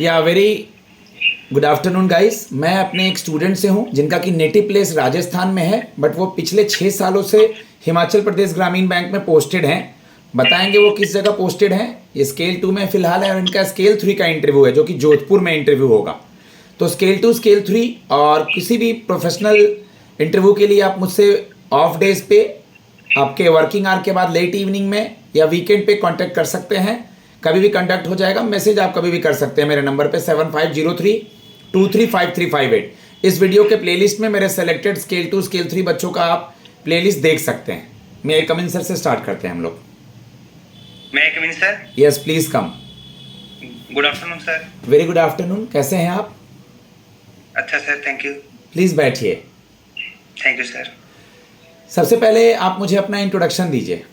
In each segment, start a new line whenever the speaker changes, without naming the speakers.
या very good afternoon guys. मैं अपने एक स्टूडेंट से हूं जिनका कि नेटिव प्लेस राजस्थान में है, बट वो पिछले 6 सालों से हिमाचल प्रदेश ग्रामीण बैंक में पोस्टेड हैं। बताएंगे वो किस जगह पोस्टेड हैं। ये स्केल 2 में फिलहाल है और इनका स्केल 3 का इंटरव्यू है जो कि जोधपुर में इंटरव्यू होगा। तो स्केल 2 स्केल 3 और किसी भी प्रोफेशनल इंटरव्यू के लिए आप मुझसे ऑफ डेज पे आपके वर्किंग आवर के बाद लेट इवनिंग में या वीकेंड पे कांटेक्ट कर सकते हैं। कभी भी कंडक्ट हो जाएगा। मैसेज आप कभी भी कर सकते हैं मेरे नंबर पे 7503235558। इस वीडियो के प्लेलिस्ट में मेरे सेलेक्टेड स्केल 2 स्केल 3 बच्चों का आप प्लेलिस्ट देख सकते हैं। मैं कमिन सर से स्टार्ट करते हैं हम लोग।
मैं come in sir.
Yes please come.
Good afternoon sir.
Very good afternoon. कैसे हैं आप?
अच्छा सर, थैंक यू।
प्लीज बैठिए।
Thank you sir.
सबसे पहले आप मुझे अपना इंट्रोडक्शन दीजिए।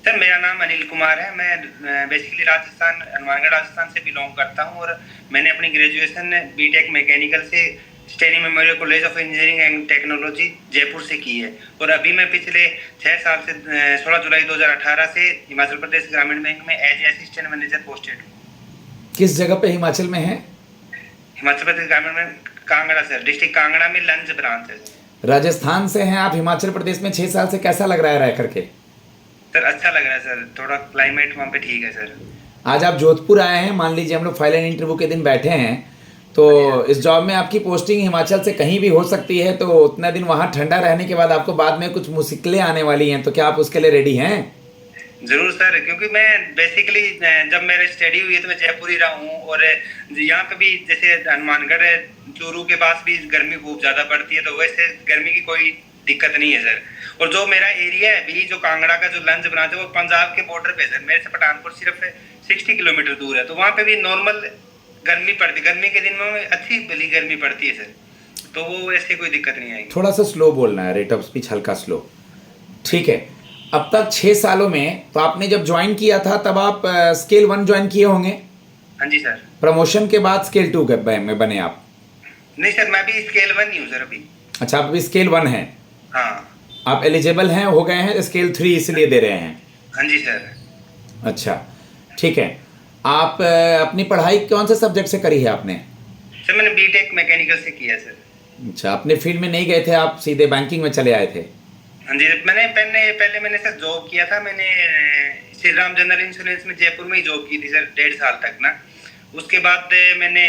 सर मेरा नाम अनिल कुमार है। मैं बेसिकली राजस्थान, हनुमानगढ़ राजस्थान से बिलोंग करता हूं और मैंने अपनी ग्रेजुएशन बीटेक मैकेनिकल से Stani memorial college of engineering and technology Jaipur से की है। और अभी मैं पिछले 6 साल से 16 जुलाई 2018 से हिमाचल प्रदेश ग्रामीण बैंक में एज असिस्टेंट मैनेजर पोस्टेड हूँ।
किस जगह पे हिमाचल में है?
हिमाचल प्रदेश ग्रामीण bank Kangra sir, district Kangra में लंज ब्रांच है।
राजस्थान से हैं आप हिमाचल प्रदेश में 6 साल से, कैसा लग रहा है रह करके?
सर अच्छा लग रहा है सर, थोड़ा क्लाइमेट वहाँ पे ठीक है सर।
आज आप जोधपुर आए हैं, मान लीजिए हम लोग फाइनल इंटरव्यू के दिन बैठे हैं, तो इस जॉब में आपकी पोस्टिंग हिमाचल से कहीं भी हो सकती है, तो उतना दिन वहाँ ठंडा रहने के बाद आपको बाद में कुछ मुश्किलें आने वाली हैं, तो क्या आप उसके लिए रेडी हैं?
जरूर सर, क्योंकि मैं बेसिकली जब मेरी स्टडी हुई है तो मैं जयपुर ही रहा हूँ और यहाँ पे भी जैसे हनुमानगढ़ चूरू के पास भी गर्मी खूब ज़्यादा पड़ती है, तो वैसे गर्मी की कोई दिक्कत नहीं है सर। और जो मेरा एरिया है अभी, जो कांगड़ा का जो लंच ब्रांच है, वो पंजाब के बॉर्डर पे है सर। मेरे से पठानकोट सिर्फ 60 किलोमीटर दूर है, तो वहाँ पे भी नॉर्मल गर्मी पड़ती, गर्मी के दिन में अच्छी भली गर्मी पड़ती है सर, तो वो ऐसे कोई दिक्कत नहीं आएगी।
थोड़ा सा स्लो बोलना है, रेट ऑफ स्पीच हल्का स्लो। ठीक है। अब तक 6 सालों में तो आपने जब ज्वाइन किया था तब आप स्केल 1 ज्वाइन किए होंगे।
हाँ जी सर।
प्रमोशन के बाद स्केल 2 में बने आप?
नहीं सर, मैं भी स्केल 1 ही हूँ सर अभी।
अच्छा, आप अभी स्केल 1 हैं।
हाँ।
आप एलिजिबल हैं, हो गए हैं स्केल 3 इसलिए दे रहे हैं?
हाँ जी सर।
अच्छा ठीक है। आप अपनी पढ़ाई कौन से सब्जेक्ट से करी है आपने?
सर मैंने बीटेक मैकेनिकल से किया सर।
अच्छा, अपने फील्ड में नहीं गए थे आप, सीधे बैंकिंग में चले आए थे?
हाँ जी, पहले मैंने सर जॉब किया था। मैंने श्री राम जनरल इंश्योरेंस में जयपुर में ही जॉब की थी सर 1.5 साल तक ना। उसके बाद मैंने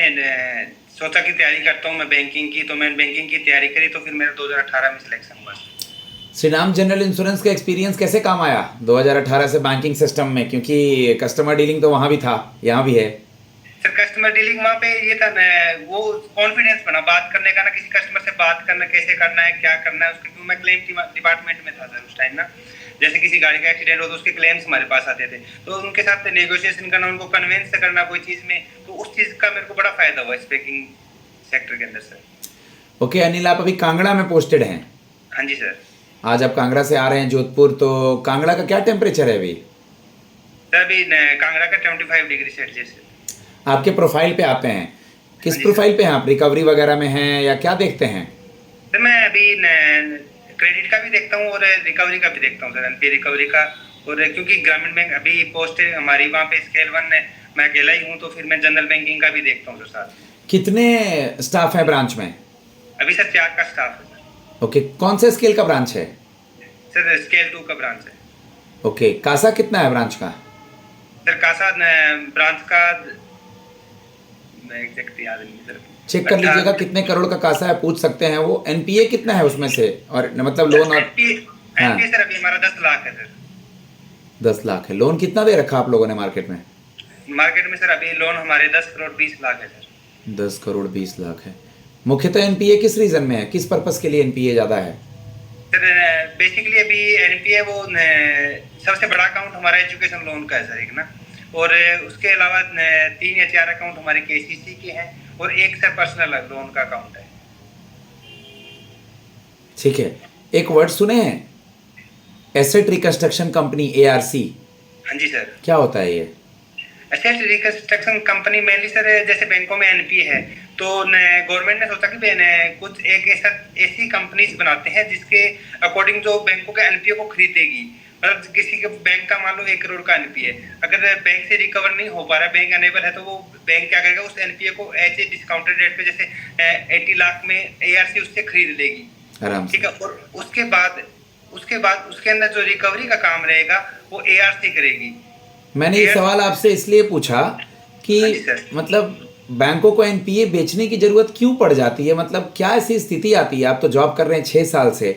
सोचा कि तैयारी करता हूँ मैं बैंकिंग की, तो मैंने बैंकिंग की तैयारी करी, तो फिर मेरा 2018 में सिलेक्शन हुआ।
श्री राम जनरल इंश्योरेंस का एक्सपीरियंस कैसे काम आया 2018 से बैंकिंग सिस्टम में, क्योंकि कस्टमर डीलिंग तो वहाँ भी था, यहाँ भी है?
सर कस्टमर डीलिंग वहाँ पे ये था ना, वो कॉन्फिडेंस बना बात करने का ना, किसी कस्टमर से बात करना, कैसे करना है, क्या करना है उसके। क्योंकि मैं क्लेम डिपार्टमेंट में था सर उस टाइम ना। जैसे किसी गाड़ी का एक्सीडेंट हो तो उसके क्लेम्स हमारे पास आते थे, तो उनके साथ नेगोशिएशन करना, उनको कन्विंस करना कोई चीज़ में, तो उस चीज़ का मेरे को बड़ा फायदा हुआ इस बैंकिंग सेक्टर के अंदर सर।
ओके अनिल, आप अभी कांगड़ा में पोस्टेड हैं?
हाँ जी सर।
आज आप कांगड़ा से आ रहे हैं जोधपुर, तो कांगड़ा का क्या टेम्परेचर है अभी?
सर अभी कांगड़ा का 25 डिग्री सेल्सियस है।
आपके प्रोफाइल पे आते हैं, किस
हाँ जी
प्रोफाइल पे हैं आप? रिकवरी वगैरह में हैं या क्या देखते हैं?
सर मैं अभी क्रेडिट का भी देखता हूँ और रिकवरी का भी देखता हूँ सर, एनपीए रिकवरी का। और क्योंकि ग्रामीण बैंक अभी पोस्ट है हमारी वहाँ पे स्केल 1 है, मैं अकेला ही हूँ, तो फिर मैं जनरल बैंकिंग का भी देखता हूँ सर साथ।
कितने स्टाफ है ब्रांच में?
अभी सर 4 का स्टाफ है सर।
ओके, कौन से स्केल का ब्रांच है?
सर स्केल 2 का ब्रांच है।
ओके, कासा कितना है ब्रांच का?
सर कासा ब्रांच का एग्जैक्ट याद नहीं सर।
चेक कर लीजिएगा कितने करोड़ का कासा है, पूछ सकते हैं वो। एनपीए कितना है उसमें से, और मतलब लोन? और
एनपीए सर अभी हमारा 10 लाख है सर।
10 लाख है। लोन कितना दे रखा आप लोगों ने मार्केट में?
मार्केट में सर अभी लोन हमारे 10 करोड़ 20 लाख है सर।
10 करोड़ 20 लाख है। मुख्यतः एनपीए किस रीजन में है, किस पर्पस के लिए एनपीए ज़्यादा है?
सर बेसिकली अभी एनपीए वो सबसे बड़ा अकाउंट हमारा एजुकेशन लोन का है सर एक ना, और उसके अलावा 3 या 4 अकाउंट हमारे केसीसी के हैं और एक सर पर्सनल लोन का अकाउंट है।
ठीक है। एक वर्ड सुने हैं, एसेट रिकंस्ट्रक्शन कंपनी, एआरसी?
हाँ जी सर।
क्या होता है ये?
Asset reconstruction company mainly sir जैसे बैंकों में एनपीए है, तो गवर्नमेंट ने सोचा कि कुछ एक ऐसी कंपनीज बनाते हैं जिसके अकॉर्डिंग जो बैंकों के एनपीए को खरीदेगी, मतलब किसी के बैंक का मान लो 1 करोड़ का एनपीए, अगर बैंक से रिकवर नहीं हो पा रहा है, बैंक अनेबल है, तो वो बैंक क्या करेगा, उस एनपीए को एज ए डिस्काउंटेड रेट पे जैसे 80 लाख में एआरसी उससे खरीद लेगी,
आराम से।
ठीक है। और उसके बाद उसके अंदर जो रिकवरी का काम रहेगा वो एआरसी करेगी।
मैंने ये सवाल आपसे इसलिए पूछा कि
हाँ जी सर।
मतलब बैंकों को एनपीए बेचने की जरूरत क्यों पड़ जाती है, मतलब क्या ऐसी स्थिति आती है? आप तो जॉब कर रहे हैं 6 साल से,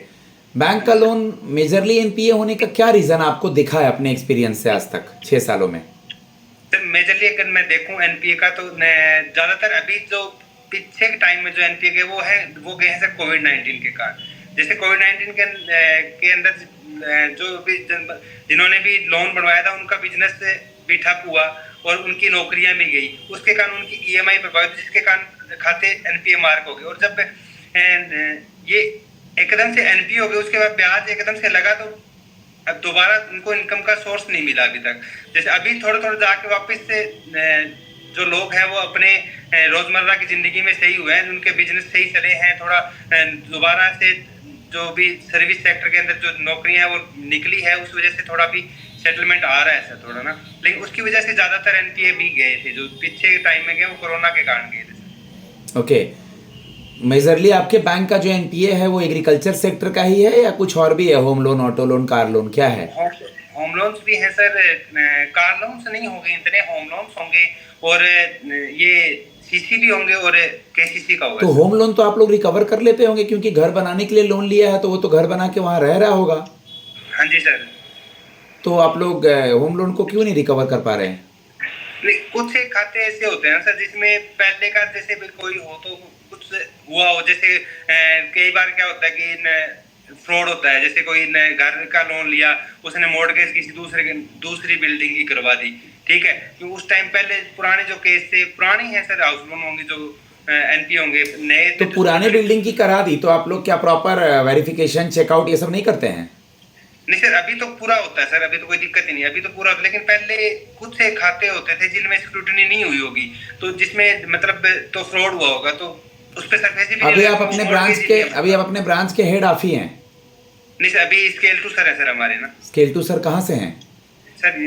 बैंक का लोन मेजरली एनपीए होने का क्या रीजन आपको दिखा है अपने एक्सपीरियंस से आज तक 6 सालों में?
सर मेजरली अगर मैं देखूं एनपीए का, तो ज्यादातर अभी जो पीछे के टाइम में जो एनपीए गए वो गए हैं सर कोविड-19 के कारण। जैसे कोविड-19 के अंदर जो भी जिन्होंने भी लोन बनवाया था उनका बिजनेस भी ठप हुआ और उनकी नौकरियां भी गई, उसके कारण उनकी ईएमआई प्रभावित, जिसके कारण खाते एनपीए मार्क हो गए। और जब ये एकदम से एनपीए हो गए, उसके बाद ब्याज एकदम से लगा, तो अब दोबारा उनको इनकम का सोर्स नहीं मिला अभी तक। जैसे अभी थोड़ा थोड़ा जाके वापस से जो लोग हैं वो अपने रोजमर्रा की जिंदगी में सही हुए हैं, उनके बिजनेस सही चले हैं, थोड़ा दोबारा से जो भी सर्विस सेक्टर के अंदर जो नौकरियां हैं वो निकली है, उस वजह से थोड़ा भी सेटलमेंट आ रहा है सर थोड़ा ना। लेकिन उसकी वजह से ज्यादातर एनपीए भी गए थे, जो पीछे टाइम में गए वो कोरोना के कारण गए थे।
ओके, मेजरली आपके बैंक का जो एनपीए है वो एग्रीकल्चर सेक्टर का ही है या कुछ और भी है? Home loan, auto loan, car loan, क्या है?
होम लोन्स भी है सर, कार लोन्स नहीं होंगे इतने, होम लोन्स होंगे और ये सीसी भी होंगे और केसीसी का होगा।
तो होम लोन तो आप लोग रिकवर कर लेते होंगे क्योंकि घर बनाने के लिए लोन लिया है, तो वो तो घर बना के वहाँ रह रहा होगा।
हाँ जी सर।
तो आप लोग होम लोन को क्यों नहीं रिकवर कर पा रहे हैं?
कुछ एक खाते ऐसे होते हैं सर जिसमें पहले का जैसे भी कोई हो तो कुछ हुआ हो, जैसे कई बार क्या होता है कि फ्रॉड होता है, जैसे कोई घर का लोन लिया, उसने मॉर्टगेज किसी दूसरी बिल्डिंग की करवा दी, ठीक है। तो उस टाइम पहले पुराने जो केस थे, पुराने हैं सर, हाउस लोन होंगे जो एनपी होंगे, नए
तो पुराने बिल्डिंग की करा दी तो आप लोग क्या प्रॉपर वेरिफिकेशन, चेकआउट ये सब नहीं करते हैं?
नहीं सर, अभी तो पूरा होता है सर, अभी तो कोई दिक्कत ही नहीं, अभी तो पूरा होता है। लेकिन पहले कुछ से खाते होते थे जिनमें स्क्रूटनी नहीं हुई होगी, तो जिसमें मतलब तो फ्रॉड हुआ होगा, तो उस पे सरफेसी भी
अभी आप अपने ब्रांच के हेड ऑफ ही हैं?
नहीं सर, अभी स्केल 2 सर है सर हमारे ना।
स्केल 2 सर कहाँ से हैं?
सर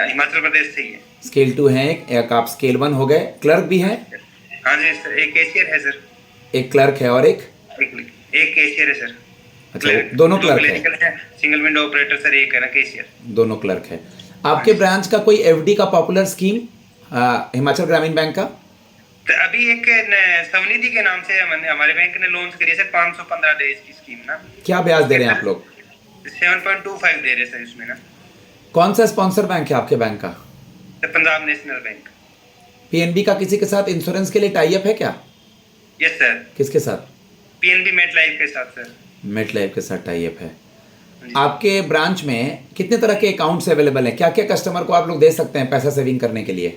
हिमाचल प्रदेश से ही है।
स्केल 2 हैं, एक आप स्केल 1 हो गए, क्लर्क भी हैं?
हाँ जी सर, एक कैशियर है सर।
एक क्लर्क है और एक
कैशियर है सर।
अच्छा, दोनों क्लर्क है?
सिंगल विंडो ऑपरेटर सर, एक है ना कैशियर।
दोनों क्लर्क है। आपके ब्रांच का कोई एफडी का पॉपुलर स्कीम हिमाचल ग्रामीण बैंक का?
तो अभी एक सवनिधि के नाम से हमारे बैंक ने लॉन्च करी है सर, 515 डेज की स्कीम ना।
क्या ब्याज दे रहे हैं आप लोग?
7.25 दे रहे सर इसमें ना।
कौन सा स्पॉन्सर बैंक है आपके बैंक का?
Punjab national bank.
पीएनबी का किसी के साथ इंश्योरेंस के लिए टाई अप है क्या?
Yes sir.
किसके साथ?
पीएनबी मेट लाइफ के साथ सर।
मेट लाइफ के साथ टाई अप है। आपके ब्रांच में कितने तरह के अकाउंट्स अवेलेबल हैं? क्या क्या कस्टमर को आप लोग दे सकते हैं पैसा सेविंग करने के लिए?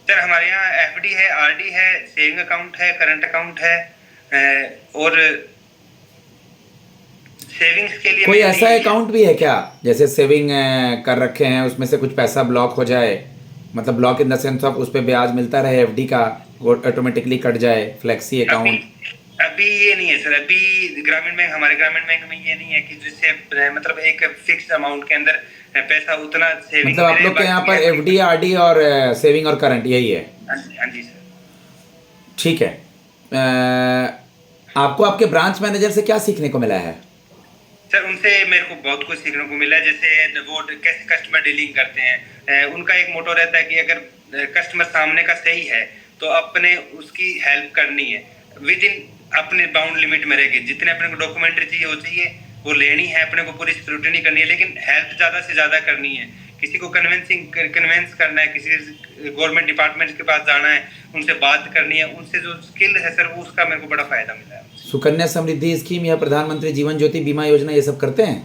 सर हमारे यहाँ एफडी है, आरडी है, सेविंग अकाउंट है, करंट अकाउंट है, और सेविंग्स के लिए
कोई ऐसा अकाउंट भी है क्या जैसे सेविंग कर रखे हैं उसमें से कुछ पैसा ब्लॉक हो जाए, मतलब block in the sense of उस पर ब्याज मिलता रहे, एफडी का वो ऑटोमेटिकली कट जाए, फ्लेक्सी अकाउंट?
अभी ये नहीं है सर, अभी हमारे ग्रामीण बैंक में ये नहीं है कि जिससे मतलब एक फिक्स्ड अमाउंट के अंदर पैसा उतना सेविंग।
मतलब आप लोग के यहाँ पर एफडी, आरडी और सेविंग और करंट यही है?
हाँ जी सर।
ठीक है। आपको आपके ब्रांच मैनेजर से क्या सीखने को मिला है?
सर उनसे मेरे को बहुत कुछ सीखने को मिला है, जैसे वो कैसे कस्टमर डीलिंग करते हैं। उनका एक मोटो रहता है कि अगर कस्टमर सामने का सही है तो अपने उसकी हेल्प करनी है, विद इन अपने बाउंड लिमिट में रहेगी। जितने अपने को डॉक्यूमेंट्री चाहिए वो चाहिए, वो लेनी है, अपने को पूरी स्क्रूटनी करनी है, लेकिन हेल्प ज़्यादा से ज़्यादा करनी है। किसी को कन्वेंस करना है, किसी गवर्नमेंट डिपार्टमेंट के पास जाना है, उनसे बात करनी है, उनसे जो स्किल है सर वो उसका मेरे को बड़ा फायदा मिला है।
सुकन्या समृद्धि स्कीम या प्रधानमंत्री जीवन ज्योति बीमा योजना ये सब करते हैं?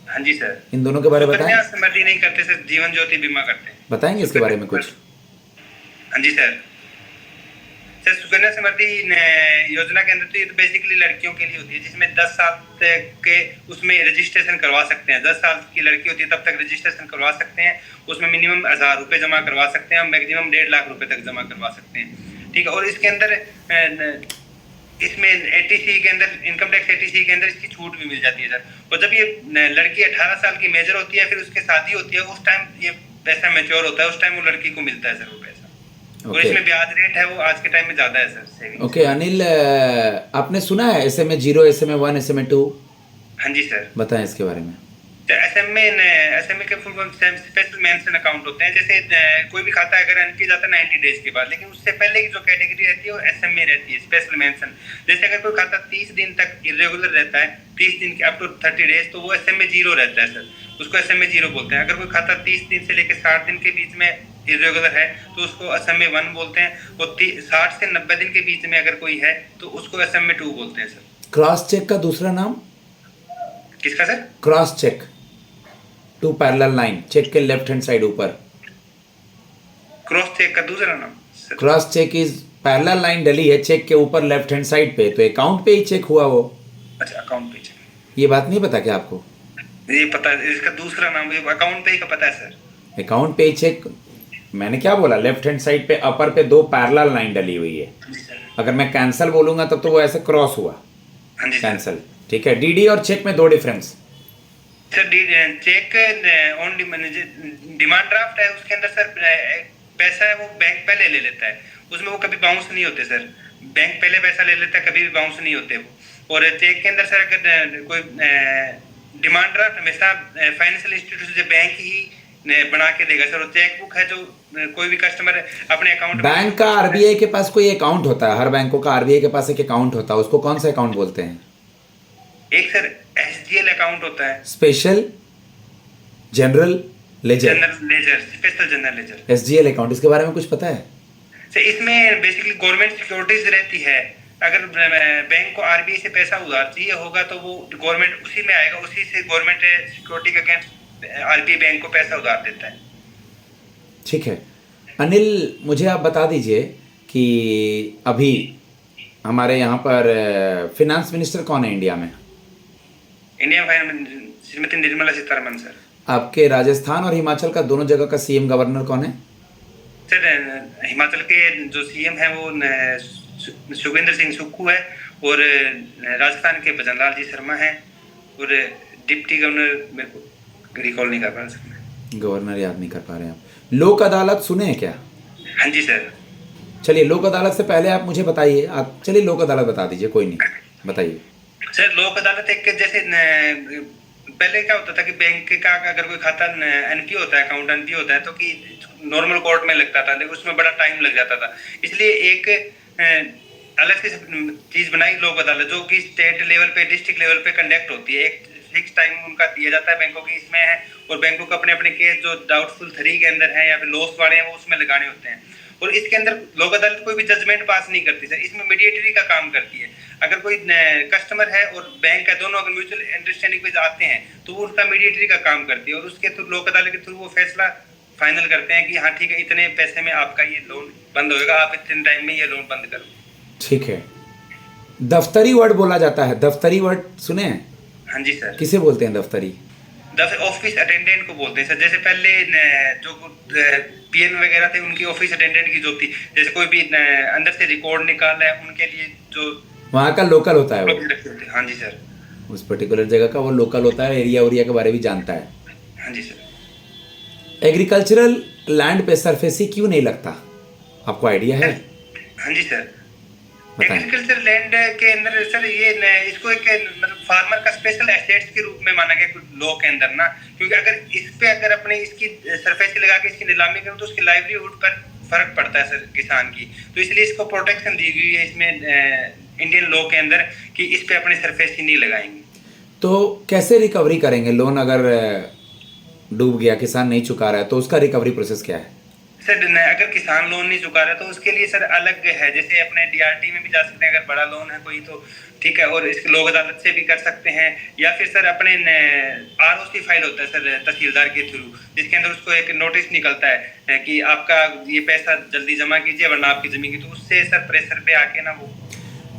हाँ जी सर।
इन दोनों के बारे में बताएं।
सुकन्या समृद्धि नहीं करते सर, जीवन ज्योति बीमा करते हैं।
बताएंगे इसके बारे में कुछ?
हाँ जी सर। सर सुकन्या समृद्धि योजना के अंदर तो ये तो बेसिकली लड़कियों के लिए होती है, जिसमें 10 साल तक के उसमें रजिस्ट्रेशन करवा सकते हैं। 10 साल की लड़की होती है तब तक रजिस्ट्रेशन करवा सकते हैं। उसमें मिनिमम 1000 रुपये जमा करवा सकते हैं, मैक्सिमम 1.5 लाख रुपए तक जमा करवा सकते हैं, ठीक है। और इसके अंदर इसमें एटीसी के अंदर, इनकम टैक्स एटीसी के अंदर इसकी छूट भी मिल जाती है सर। और जब ये लड़की 18 साल की मेजर होती है, फिर उसके शादी होती है, उस टाइम ये पैसा मैच्योर होता है, उस टाइम वो लड़की को मिलता है सर वो पैसा। और
ओके
इसमें ब्याज रेट है वो आज के टाइम में ज्यादा है सर सेविंग।
ओके अनिल, आपने सुना है SMA 0, SMA 1, SMA 2?
हाँ जी सर।
बताएं इसके बारे में।
तो एसएमए के full form special mention account होते हैं। जैसे कोई भी खाता अगर रन किया जाता है 90 डेज के बाद, लेकिन उससे पहले की जो कैटेगरी रहती है वो एसएमए रहती है, स्पेशल मेंशन। जैसे अगर कोई खाता 30 दिन तक इरेगुलर रहता है, 30 दिन के अप टू 30 डेज, तो वो एसएमए 0 रहता है सर, उसको एसएमए 0 बोलते हैं। अगर कोई खाता 30 दिन से लेकर 60 दिन के बीच में इरेगुलर है तो उसको एसएमए 1 बोलते हैं। और 60 से 90 दिन के बीच में अगर कोई है तो उसको एसएमए 2 बोलते हैं सर।
क्रॉस चेक का दूसरा नाम?
किसका sir?
Cross check, 2 parallel line, check के लेफ्ट हैंड साइड ऊपर।
क्रॉस चेक का दूसरा नाम sir?
Cross check is parallel line डली है चेक के ऊपर लेफ्ट हैंड साइड पे, तो अकाउंट पे ही चेक हुआ वो।
अच्छा, अकाउंट पे चेक।
ये बात नहीं पता क्या आपको?
ये पता है, इसका दूसरा नाम अकाउंट पे ही का पता है सर।
अकाउंट पे ही चेक, मैंने क्या बोला, लेफ्ट हैंड साइड पे अपर पे 2 पैरेलल लाइन डली हुई है।
जी सर।
अगर मैं कैंसल बोलूंगा तब तो वो ऐसे क्रॉस हुआ,
हाँ जी सर।
कैंसल। ठीक है, डीडी और चेक में 2 difference.
Sir check on demand draft है, उसके अंदर सर पैसा है वो बैंक पहले ले लेता है, उसमें वो कभी बाउंस नहीं होते सर। बैंक पहले पैसा ले लेता है, कभी भी बाउंस नहीं होते वो। और चेक के अंदर सर अगर कोई डिमांड ड्राफ्ट हमेशा फाइनेंशियल इंस्टीट्यूशन से बैंक ही बना के देगा सर। और चेक बुक है जो कोई भी कस्टमर अपने अकाउंट,
बैंक का आरबीआई के पास कोई अकाउंट होता है, हर बैंकों का आरबीआई के पास एक अकाउंट होता है, उसको कौन सा अकाउंट बोलते हैं?
एक सर एसजीएल अकाउंट होता है,
special general ledger,
general ledger, special general ledger,
SGL account. इसके बारे में कुछ पता है?
सर इसमें बेसिकली गवर्नमेंट सिक्योरिटीज रहती है। अगर बैंक को आरबीआई से पैसा उधार चाहिए होगा तो वो गवर्नमेंट उसी में आएगा, उसी से गवर्नमेंट सिक्योरिटी के अगेंस्ट आरबीआई बैंक को पैसा उधार देता है।
ठीक है अनिल, मुझे आप बता दीजिए कि अभी हमारे यहाँ पर फिनेंस मिनिस्टर कौन है इंडिया में?
इंडिया में श्रीमती निर्मला सीतारमन सर।
आपके राजस्थान और हिमाचल का दोनों जगह का सीएम गवर्नर कौन है?
सर हिमाचल के जो सीएम है वो सुखविंदर सिंह सुक्खू है, और राजस्थान के भजन लाल जी शर्मा है, और डिप्टी गवर्नर मेरे को रिकॉल नहीं कर पा रहा।
गवर्नर याद नहीं कर पा रहे हैं आप। लोक अदालत सुने हैं क्या?
हाँ जी सर।
चलिए, लोक अदालत से पहले आप मुझे बताइए, आप चलिए लोक अदालत बता दीजिए, कोई नहीं, बताइए।
सर लोक अदालत एक जैसे पहले क्या होता था कि बैंक का अगर कोई खाता एनपीओ होता है, अकाउंट एनपीओ होता है, तो कि नॉर्मल कोर्ट में लगता था, लेकिन उसमें बड़ा टाइम लग जाता था। इसलिए एक अलग से चीज बनाई लोक अदालत, जो कि स्टेट लेवल पे, डिस्ट्रिक्ट लेवल पे कंडक्ट होती है। एक फिक्स टाइम उनका दिया जाता है बैंकों की इसमें है, और बैंकों को अपने अपने केस जो डाउटफुल 3 के अंदर है या फिर लॉस वाले हैं वो उसमें लगाने होते हैं। और इसके अंदर लोक अदालत कोई भी जजमेंट पास नहीं करती सर, इसमें मीडिएटरी का काम करती है। अगर कोई कस्टमर है और बैंक है, दोनों अगर म्यूचुअल अंडरस्टैंडिंग पे जाते हैं तो वो उनका मीडिएटरी का काम करती है, और उसके थ्रू लोक अदालत के थ्रू वो फैसला फाइनल करते हैं कि हाँ ठीक है, इतने पैसे में आपका ये लोन बंद होगा, आप इतने टाइम में ये लोन बंद करो।
ठीक है, दफ्तरी वर्ड बोला जाता है, दफ्तरी वर्ड सुने हैं?
हाँ जी सर।
किसे बोलते हैं दफ्तरी?
ऑफिस अटेंडेंट को बोलते हैं सर। जैसे पहले जो पीएन वगैरह थे उनकी ऑफिस अटेंडेंट की जो थी, जैसे कोई भी अंदर से रिकॉर्ड निकालना है उनके लिए जो
वहाँ का लोकल होता है वो।
हाँ जी सर।
उस पर्टिकुलर जगह का वो लोकल होता है, एरिया के बारे में जानता है।
हाँ जी सर।
एग्रीकल्चरल लैंड पे सरफेसी क्यों नहीं लगता, आपको आइडिया है?
हाँ जी सर।
बताएं।
एग्रीकल्चर लैंड के अंदर सर ये इसको एक मतलब फार्मर का स्पेशल एसेट्स के रूप में माना गया लॉ के अंदर ना, क्योंकि अगर इस पे अगर अपने इसकी सरफेसी लगा के इसकी नीलामी करें तो उसकी लाइवलीहुड पर फर्क पड़ता है सर किसान की, तो इसलिए इसको प्रोटेक्शन दी गई है इसमें इंडियन लॉ के अंदर कि इस पे अपने सरफेसी नहीं लगाएंगे।
तो कैसे रिकवरी करेंगे लोन? अगर डूब गया, किसान नहीं चुका रहा है, तो उसका रिकवरी प्रोसेस क्या है?
सर अगर किसान लोन नहीं चुका रहा तो उसके लिए सर अलग है, जैसे अपने डीआरटी में भी जा सकते हैं अगर बड़ा लोन है कोई तो ठीक है, और इसके लोक अदालत से भी कर सकते हैं, या फिर सर अपने आरओसी फाइल होता है सर तहसीलदार के थ्रू, जिसके अंदर उसको एक नोटिस निकलता है कि आपका ये पैसा जल्दी जमा कीजिए वरना आपकी जमीन की, तो उससे सर प्रेशर पे आके ना वो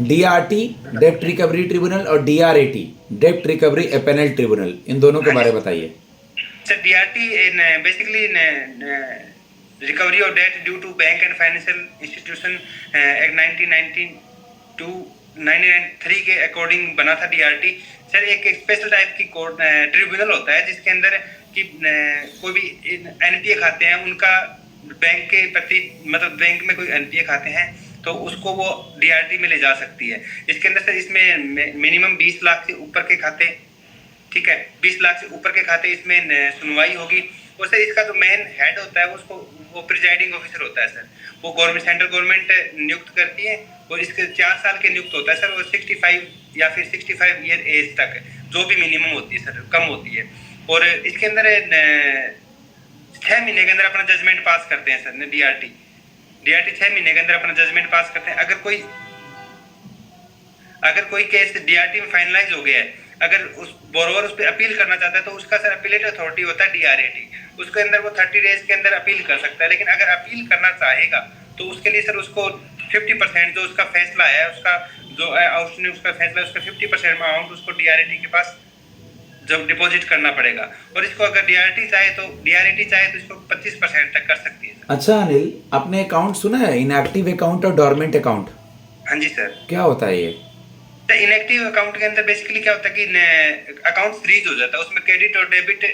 DRT डेप्ट रिकवरी ट्रिब्यूनल और DRAT डेप्ट रिकवरी एपेनल ट्रिब्यूनल, इन दोनों के बारे में बताइए।
Sir DRT basically recovery of date due to bank and financial institution act 1992 1993 के अकॉर्डिंग बना था डीआरटी। सर एक स्पेशल टाइप की कोर्ट ट्रिब्यूनल होता है जिसके अंदर कि कोई भी एनपीए खाते हैं उनका बैंक के प्रति, मतलब बैंक में कोई एनपीए खाते हैं तो उसको वो डीआरटी में ले जा सकती है। इसके अंदर सर इसमें मिनिमम 20 लाख से ऊपर के खाते, ठीक है, 20 लाख से ऊपर के खाते इसमें सुनवाई होगी। और सर इसका जो मेन हेड होता है उसको वो प्रिजाइडिंग ऑफिसर होता है सर, वो गवर्नमेंट सेंट्रल गवर्नमेंट नियुक्त करती है और इसके 4 साल के नियुक्त होता है सर, वो 65 या फिर 65 ईयर एज तक जो भी मिनिमम होती है सर, कम होती है। और इसके अंदर 6 महीने के अंदर अपना जजमेंट पास करते हैं सर डीआरटी 6 महीने के अंदर अपना जजमेंट पास करते हैं। अगर कोई केस डीआरटी में फाइनलाइज हो गया है, अगर उस बोरोवर उस पर अपील करना चाहता है तो उसका सर अपीलेट अथॉरिटी होता है डीआरएटी, उसके अंदर वो 30 डेज के अंदर अपील कर सकता है। लेकिन अगर अपील करना चाहेगा तो उसके लिए सर उसको 50% जो उसका फैसला है, उसका जो आउटस्टैंडिंग उसका फैसला है, उसका 50% अमाउंट उसको डीआरएटी के पास जब डिपॉजिट करना पड़ेगा। और इसको अगर डीआरएटी चाहे तो इसको 25% तक कर सकती है सर।
अच्छा अनिल, आपने अकाउंट सुना है इनएक्टिव अकाउंट और डोरमेंट अकाउंट?
हाँ जी सर।
क्या होता है ये?
इनएक्टिव अकाउंट के अंदर बेसिकली क्या होता है कि अकाउंट फ्रीज हो जाता है, उसमें क्रेडिट और डेबिट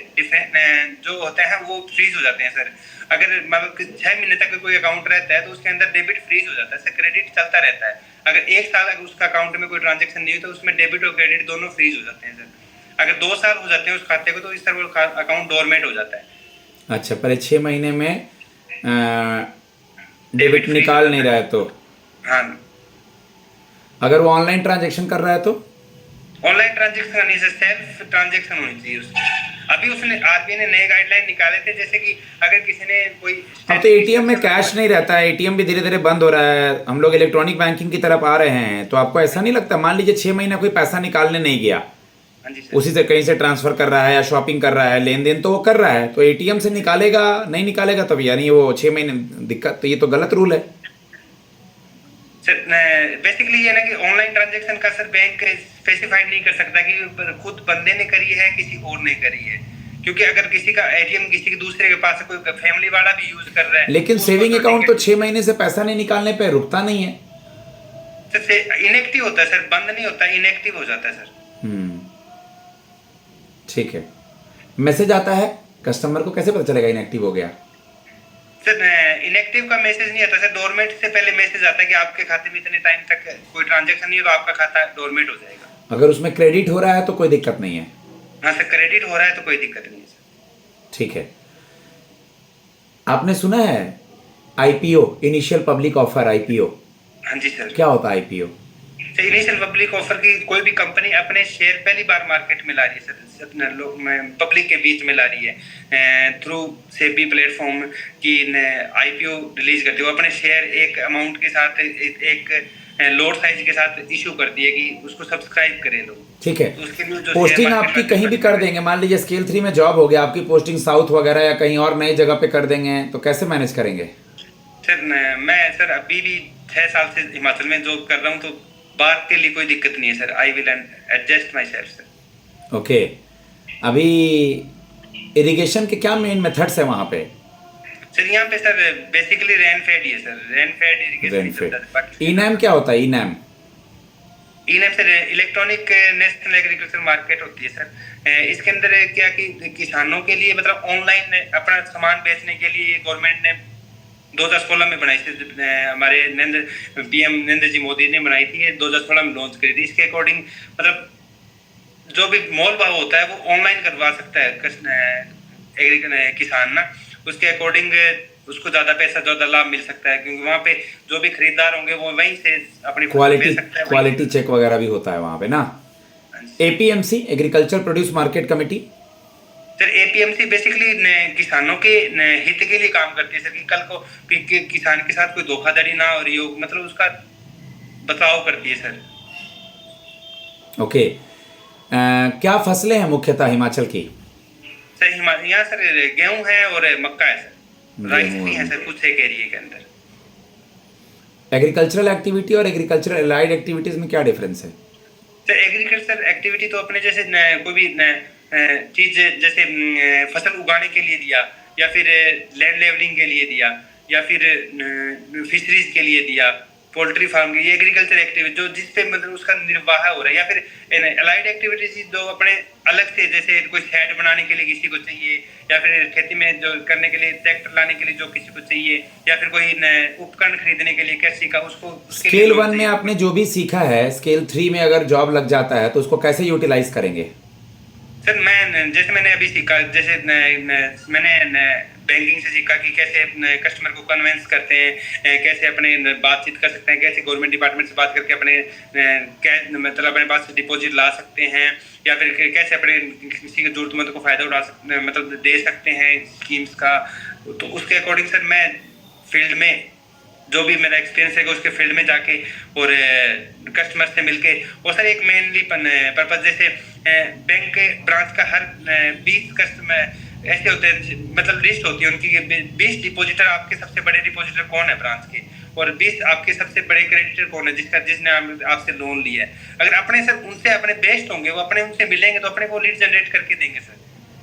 जो होते हैं वो फ्रीज हो जाते हैं सर। अगर मतलब 6 महीने तक कोई अकाउंट रहता है तो उसके अंदर डेबिट फ्रीज हो जाता है सर, क्रेडिट चलता रहता है। अगर 1 साल अगर उसका अकाउंट में कोई ट्रांजेक्शन नहीं हुई तो उसमें डेबिट और क्रेडिट दोनों फ्रीज हो जाते हैं सर। अगर 2 साल हो जाते हैं उस खाते को तो इस तरह वो अकाउंट डोरमेंट हो जाता है।
अच्छा, पहले 6 महीने में डेबिट निकाल नहीं रहा है तो?
हाँ।
अगर वो ऑनलाइन ट्रांजेक्शन कर रहा है तो?
ऑनलाइन ट्रांजेक्शन नहीं सर, सेल्फ ट्रांजेक्शन होनी चाहिए उसमें। अभी उसने आरबीआई ने नए गाइडलाइन निकाले थे, जैसे कि अगर किसी ने कोई
अब तो एटीएम में कैश नहीं रहता है, एटीएम भी धीरे धीरे बंद हो रहा है, हम लोग इलेक्ट्रॉनिक बैंकिंग की तरफ आ रहे हैं, तो आपको ऐसा नहीं लगता, मान लीजिए 6 महीना कोई पैसा निकालने नहीं गया,
हाँ जी सर,
उसी से कहीं से ट्रांसफर कर रहा है या शॉपिंग कर रहा है, लेन देन तो वो कर रहा है, तो एटीएम से निकालेगा नहीं निकालेगा तब, यानी वो 6 महीने दिक्कत, तो ये तो गलत रूल है
सर। बेसिकली ये ना कि ऑनलाइन ट्रांजैक्शन का सर बैंक स्पेसिफाइड नहीं कर सकता कि खुद बंदे ने करी है किसी और ने करी है, क्योंकि अगर किसी का एटीएम किसी के दूसरे के पास है, कोई फैमिली वाला भी यूज कर रहा है,
लेकिन सेविंग अकाउंट तो 6 महीने से पैसा नहीं निकालने पे रुकता नहीं है
सर, इनएक्टिव होता है सर, बंद नहीं होता, इनएक्टिव हो जाता है सर।
ठीक है। मैसेज आता है कस्टमर को, कैसे पता चलेगा इनएक्टिव हो गया?
सर इनएक्टिव का मैसेज नहीं आता सर, डोरमेट से पहले मैसेज आता है कि आपके खाते में इतने टाइम तक कोई ट्रांजैक्शन नहीं है तो आपका खाता डोरमेट हो जाएगा।
अगर उसमें क्रेडिट हो रहा है तो कोई दिक्कत नहीं है?
हाँ सर, क्रेडिट हो रहा है तो कोई दिक्कत नहीं है सर।
ठीक है। आपने सुना है IPO, initial public offer, IPO?
हाँ जी सर।
क्या होता है आईपीओ?
इनिशियल पब्लिक ऑफर की कोई भी कंपनी अपने शेयर पहली बार मार्केट में ला रही है सर, अपने लोग पब्लिक के बीच में ला रही है थ्रू सेबी प्लेटफॉर्म की आईपीओ रिलीज करती है। वो अपने शेयर एक अमाउंट के साथ एक लोड साइज के साथ इशू करती है कि उसको सब्सक्राइब करें लोग।
ठीक है।
तो उसके लिए जो
पोस्टिंग आपकी कहीं भी कर देंगे, मान लीजिए स्केल 3 में जॉब हो गया, आपकी पोस्टिंग साउथ वगैरह या कहीं और नई जगह पे कर देंगे, तो कैसे मैनेज करेंगे?
सर मैं सर अभी भी 6 साल से हिमाचल में जॉब कर रहा हूँ, तो बात के लिए कोई दिक्कत नहीं है sir, I will adjust my self sir.
Okay. अभी इरिगेशन के क्या मेन मेथड्स है वहाँ पे?
सर यहाँ पे सर बेसिकली रेनफेड ही है sir, rainfed irrigation.
Rainfed. ENAM क्या होता है? ENAM
sir electronic national agriculture market होती है सर। इसके अंदर क्या कि किसानों के लिए मतलब ऑनलाइन अपना सामान बेचने के लिए गवर्नमेंट ने 2016 में बनाई थी, हमारे पीएम नरेंद्र जी मोदी ने बनाई थी, ये 2016 में लॉन्च करी थी। इसके अकॉर्डिंग मतलब जो भी मोल भाव होता है वो ऑनलाइन करवा सकता है किसान ना, उसके अकॉर्डिंग उसको ज्यादा पैसा ज्यादा लाभ मिल सकता है, क्योंकि वहाँ पे जो भी खरीदार होंगे वो वहीं से अपनी
क्वालिटी चेक वगैरह भी होता है वहाँ पे ना। APMC, agriculture produce market committee?
Sir APMC basically किसानों के हित के लिए काम करती है सर, कि कल को किसान के साथ कोई धोखाधड़ी ना हो रही हो, मतलब उसका बचाव करती है सर।
ओके। क्या फसलें हैं मुख्यतः हिमाचल की?
सर यहाँ सर गेहूं है और मक्का है सर, राइस भी है सर कुछ एक एरिया के अंदर।
एग्रीकल्चरल एक्टिविटी और एग्रीकल्चरल एलाइड एक्टिविटीज में क्या डिफरेंस है?
सर एग्रीकल्चर एक्टिविटी तो अपने जैसे कोई भी चीज जैसे फसल उगाने के लिए दिया, या फिर लैंड लेवलिंग के लिए दिया, या फिर फिशरीज के लिए दिया, पोल्ट्री फार्म की, ये एग्रीकल्चर एक्टिविटी जो जिससे मतलब उसका निर्वाह हो रहा है, या फिर अलाइड एक्टिविटीज जो अपने अलग से, जैसे कोई शेड बनाने के लिए किसी को चाहिए, या फिर खेती में जो करने के लिए ट्रैक्टर लाने के लिए जो किसी को चाहिए, या फिर कोई उपकरण खरीदने के लिए कृषि का, उसको
स्केल 1 में आपने जो भी सीखा है, स्केल 3 में अगर जॉब लग जाता है तो उसको कैसे यूटिलाइज करेंगे?
सर मैंने अभी सीखा, जैसे मैंने बैंकिंग से सीखा कि कैसे कस्टमर को कन्विंस करते हैं, कैसे अपने बातचीत कर सकते हैं, कैसे गवर्नमेंट डिपार्टमेंट से बात करके अपने मतलब अपने पास डिपॉजिट ला सकते हैं, या फिर कैसे अपने किसी की जरूरतमंद को फायदा उठा सकते, मतलब दे सकते हैं स्कीम्स का। तो उसके अकॉर्डिंग सर मैं फील्ड में जो भी मेरा एक्सपीरियंस है उसके फील्ड में जाके और कस्टमर से मिलके, और सर एक मेनली पर्पज, जैसे बैंक के ब्रांच का हर 20 कस्टमर ऐसे होते हैं, मतलब लिस्ट होती है उनकी, 20 डिपॉजिटर आपके सबसे बड़े डिपॉजिटर कौन है ब्रांच के, और 20 आपके सबसे बड़े क्रेडिटर कौन है जिसने आपसे लोन लिया है। अगर अपने सर उनसे अपने बेस्ट होंगे, वो अपने उनसे मिलेंगे तो अपने को लीड जनरेट करके देंगे सर।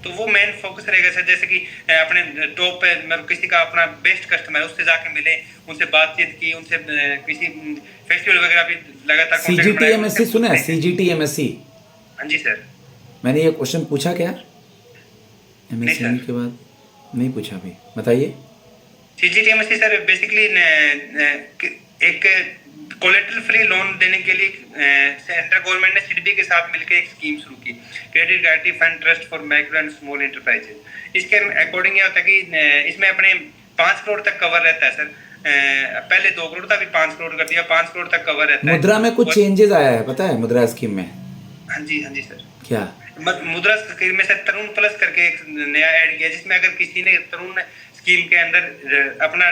तो वो मेन फोकस रहेगा सर, जैसे कि अपने टॉप पे मतलब किसी का अपना बेस्ट कस्टमर है, उससे जाके मिले, उनसे बातचीत की, उनसे किसी फेस्टिवल वगैरह भी लगातार
CGTMSC सुना है? CGTMSC?
हाँ जी सर।
मैंने ये क्वेश्चन पूछा क्या MSc के बाद? नहीं पूछा अभी, बताइए।
CGTMSC सर बेसिकली एक कोलेटरल फ्री लोन देने के लिए सेंट्रल गवर्नमेंट ने सिडबी के साथ मिलकर एक स्कीम शुरू की, credit guarantee fund trust for micro and small enterprises. इसके अकॉर्डिंग ये होता है कि इसमें अपने 5 करोड़ तक कवर रहता है सर। पहले 2 करोड़ था, अभी 5 करोड़ कर दिया, 5 करोड़ तक कवर रहता है।
मुद्रा में कुछ चेंजेस आया है पता है? मुद्रा स्कीम में?
हाँ जी सर।
क्या?
मुद्रा स्कीम में सर तरुण प्लस करके एक नया ऐड किया, जिसमें अगर किसी ने तरुण स्कीम के अंदर अपना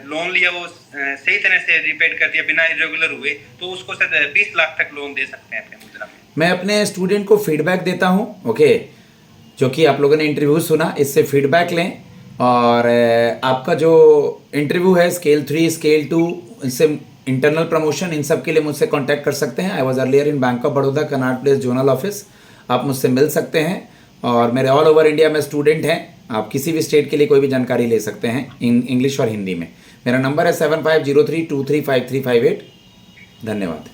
लोन लिया, वो सही तरह से रिपेड कर दिया बिना इरेगुलर हुए, तो उसको सर 20 लाख तक लोन दे सकते हैं अपने मुद्रा में।
मैं अपने स्टूडेंट को फीडबैक देता हूँ, ओके, जो कि आप लोगों ने इंटरव्यू सुना, इससे फीडबैक लें, और आपका जो इंटरव्यू है स्केल 3, स्केल 2, इससे इंटरनल प्रमोशन, इन सब के लिए मुझसे कांटेक्ट कर सकते हैं। I was earlier in bank of Baroda, Connaught place zonal office. आप मुझसे मिल सकते हैं, और मेरे ऑल ओवर इंडिया में स्टूडेंट हैं। आप किसी भी स्टेट के लिए कोई भी जानकारी ले सकते हैं, इन इंग्लिश और हिंदी में। मेरा नंबर है 7503235358। धन्यवाद।